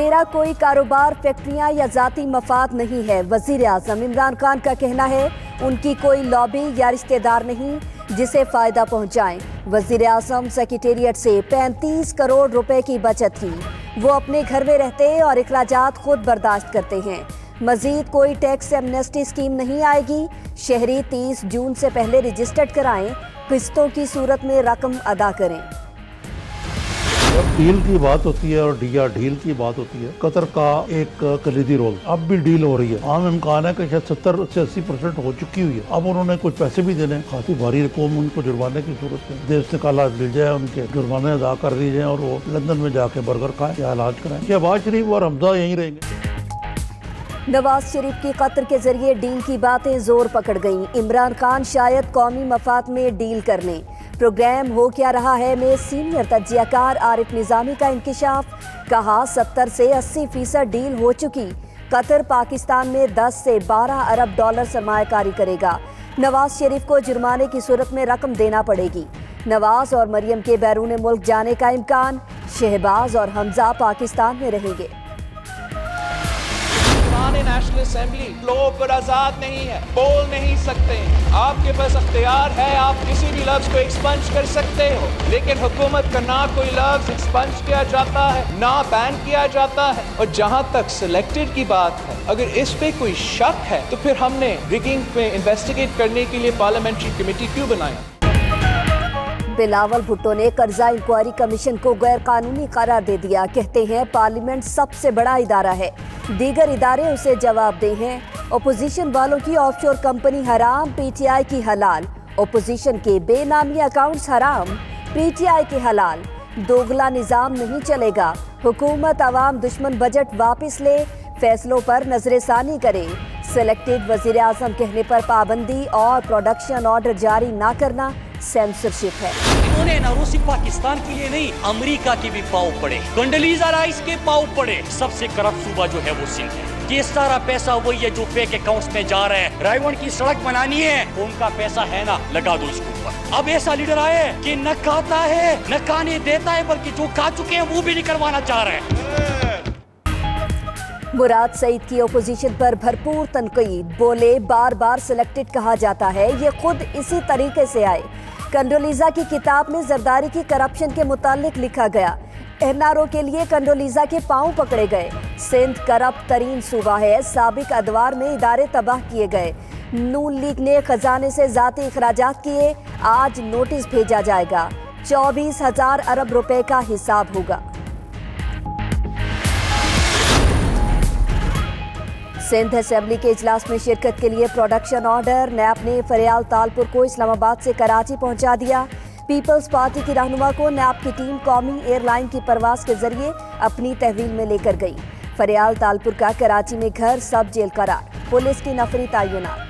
میرا کوئی کاروبار، فیکٹریاں یا ذاتی مفاد نہیں ہے۔ وزیر اعظم عمران خان کا کہنا ہے ان کی کوئی لابی یا رشتہ دار نہیں جسے فائدہ پہنچائیں۔ وزیر اعظم سیکریٹریٹ سے 35 کروڑ روپے کی بچت کی۔ وہ اپنے گھر میں رہتے اور اخراجات خود برداشت کرتے ہیں۔ مزید کوئی ٹیکس ایمنسٹی اسکیم نہیں آئے گی۔ شہری 30 جون سے پہلے رجسٹرڈ کرائیں، قسطوں کی صورت میں رقم ادا کریں۔ جب ڈیل کی بات ہوتی ہے اور ڈیل کی بات ہوتی ہے، قطر کا ایک کلیدی رول اب بھی ڈیل ہو رہی ہے۔ عام امکان ہے کہ شاید 70 سے 80% ہو چکی ہوئی ہے۔ اب انہوں نے کچھ پیسے بھی دینے، خاصی بھاری رقم ان کو جرمانے کی صورت میں دیش نکالا مل جائے، ان کے جرمانے ادا کر دی جائیں اور وہ لندن میں جا کے برگر کھائیں یا علاج کرائیں۔ شہباز شریف اور حمزہ یہیں رہیں گے۔ نواز شریف کی قطر کے ذریعے ڈیل کی باتیں زور پکڑ گئیں۔ عمران خان شاید قومی مفاد میں ڈیل کر لیں۔ پروگرام ہو کیا رہا ہے میں سینئر تجزیہ کار عارف نظامی کا انکشاف۔ کہا 70 سے 80% ڈیل ہو چکی۔ قطر پاکستان میں 10 سے 12 ارب ڈالر سرمایہ کاری کرے گا۔ نواز شریف کو جرمانے کی صورت میں رقم دینا پڑے گی۔ نواز اور مریم کے بیرون ملک جانے کا امکان۔ شہباز اور حمزہ پاکستان میں رہیں گے۔ نیشنل اسمبلی فلو پر آزاد نہیں ہے، بول نہیں سکتے۔ آپ کے پاس اختیار ہے، آپ کسی بھی لفظ کو ایکسپنج کر سکتے ہو، لیکن حکومت کا نہ کوئی لفظ ایکسپنج کیا جاتا ہے نہ بین کیا جاتا ہے۔ اور جہاں تک سلیکٹڈ کی بات ہے، اگر اس پہ کوئی شک ہے تو پھر ہم نے رگنگ پہ انویسٹیگیٹ کرنے کے لیے پارلیمنٹری کمیٹی کیوں بنایا؟ بلاول بھٹو نے قرضہ انکوائری کمیشن کو غیر قانونی قرار دے دیا۔ کہتے ہیں پارلیمنٹ سب سے بڑا ادارہ ہے، دیگر ادارے اسے جواب دہ ہیں۔ اپوزیشن والوں کی آف شور کمپنی حرام، پی ٹی آئی کی حلال۔ اپوزیشن کے بے نامی اکاؤنٹس حرام، پی ٹی آئی کے حلال۔ دوگلا نظام نہیں چلے گا۔ حکومت عوام دشمن بجٹ واپس لے، فیصلوں پر نظر ثانی کرے۔ سلیکٹڈ وزیر اعظم کہنے پر پابندی اور پروڈکشن آرڈر جاری نہ کرنا سینسرشپ ہے۔ انہوں نے نہ روسی پاکستان کے لیے نہیں، امریکہ کے بھی پاؤ پڑے، کنڈلیزا رائس کے پاؤ پڑے۔ سب سے کرپٹ صوبہ جو ہے وہ سندھ ہے۔ یہ سارا پیسہ وہی ہے جو فیک اکاؤنٹس میں جا رہا ہے۔ رائیونڈ کی سڑک بنانی ہے، ان کا پیسہ ہے نا، لگا دو اس کے اوپر۔ اب ایسا لیڈر آئے کہ نہ کھاتا ہے نہ کھانے دیتا ہے، بلکہ جو کھا چکے ہیں وہ بھی نہیں کروانا چاہ رہے ہیں۔ مراد سعید کی اپوزیشن پر بھرپور تنقید۔ بولے بار بار سلیکٹڈ کہا جاتا ہے، یہ خود اسی طریقے سے آئے۔ کنڈولیزا کی کتاب میں زرداری کی کرپشن کے متعلق لکھا گیا۔ این آر او کے لیے کنڈولیزا کے پاؤں پکڑے گئے۔ سندھ کرپٹ ترین صوبہ ہے، سابق ادوار میں ادارے تباہ کیے گئے۔ نون لیگ نے خزانے سے ذاتی اخراجات کیے، آج نوٹس بھیجا جائے گا۔ 24,000 ارب روپے کا حساب ہوگا۔ سندھ اسمبلی کے اجلاس میں شرکت کے لیے پروڈکشن آرڈر۔ نیب نے فریال تالپور کو اسلام آباد سے کراچی پہنچا دیا۔ پیپلز پارٹی کی رہنما کو نیب کی ٹیم قومی ایئر لائن کی پرواز کے ذریعے اپنی تحویل میں لے کر گئی۔ فریال تالپور کا کراچی میں گھر سب جیل قرار، پولیس کی نفری تعینات۔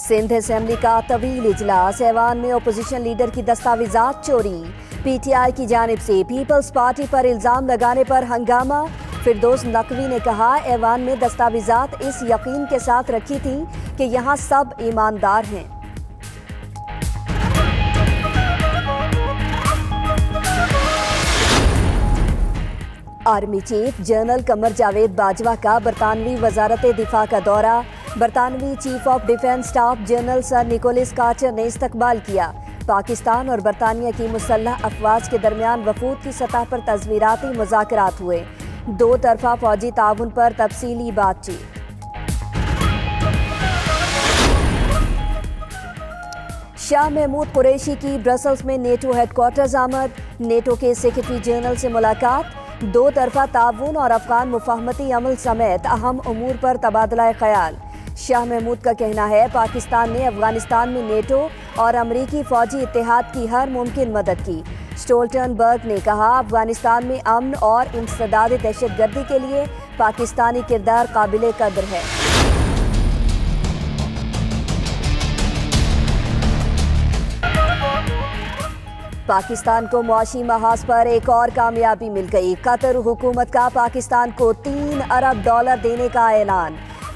سندھ اسمبلی کا طویل اجلاس، ایوان میں اپوزیشن لیڈر کی دستاویزات چوری۔ پی ٹی آئی کی جانب سے پیپلز پارٹی پر الزام لگانے پر ہنگامہ۔ فردوس نقوی نے کہا ایوان میں دستاویزات اس یقین کے ساتھ رکھی تھیں کہ یہاں سب ایماندار ہیں۔ Army chief general Qamar Javed Bajwa کا برطانوی وزارت دفاع کا دورہ۔ برطانوی chief of defence staff general sir Nicholas Carter نے استقبال کیا۔ پاکستان اور برطانیہ کی مسلح افواج کے درمیان وفود کی سطح پر تصویراتی مذاکرات ہوئے۔ دو طرفہ فوجی تعاون پر تفصیلی بات چیت۔ شاہ محمود قریشی کی برسلز میں نیٹو ہیڈ کوارٹرز آمد۔ نیٹو کے سیکرٹری جنرل سے ملاقات۔ دو طرفہ تعاون اور افغان مفاہمتی عمل سمیت اہم امور پر تبادلہ خیال۔ شاہ محمود کا کہنا ہے پاکستان نے افغانستان میں نیٹو اور امریکی فوجی اتحاد کی ہر ممکن مدد کی۔ اسٹولٹنبرگ نے کہا افغانستان میں امن اور انسداد دہشت گردی کے لیے پاکستانی کردار قابل قدر ہے۔ پاکستان کو معاشی محاذ پر ایک اور کامیابی مل گئی۔ قطر حکومت کا پاکستان کو $3 ارب دینے کا اعلان۔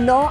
$9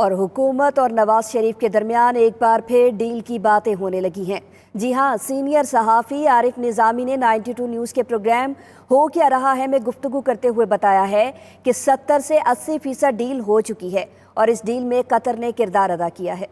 اور حکومت اور نواز شریف کے درمیان ایک بار پھر ڈیل کی باتیں ہونے لگی ہیں۔ جی ہاں، سینئر صحافی عارف نظامی نے 92 نیوز کے پروگرام ہو کیا رہا ہے میں گفتگو کرتے ہوئے بتایا ہے کہ 70 سے 80% ڈیل ہو چکی ہے اور اس ڈیل میں قطر نے کردار ادا کیا ہے۔